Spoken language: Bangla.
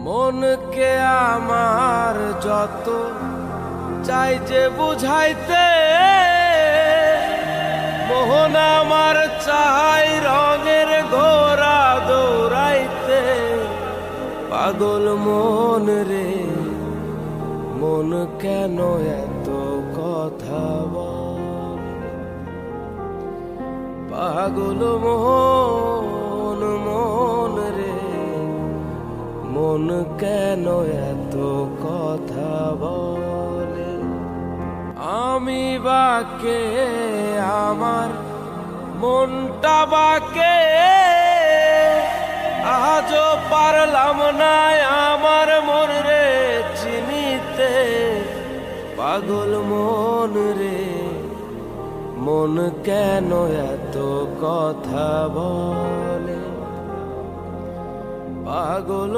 মনকে আমার যত চাই যে বুঝাইতে, মোহন আমার চাই রঙের ঘোড়া দৌড়াইতে। পাগল মন রে, মন কেন এত কথা বলে? পাগল মন, মন রে, মন কেন এত কথা বলে? আমি বাকে, আমার মনটা বাকে, আজও পারলাম না আমার মন রে চিনিতে। পাগল মন রে, মন কেন এত কথা বলে? পাগল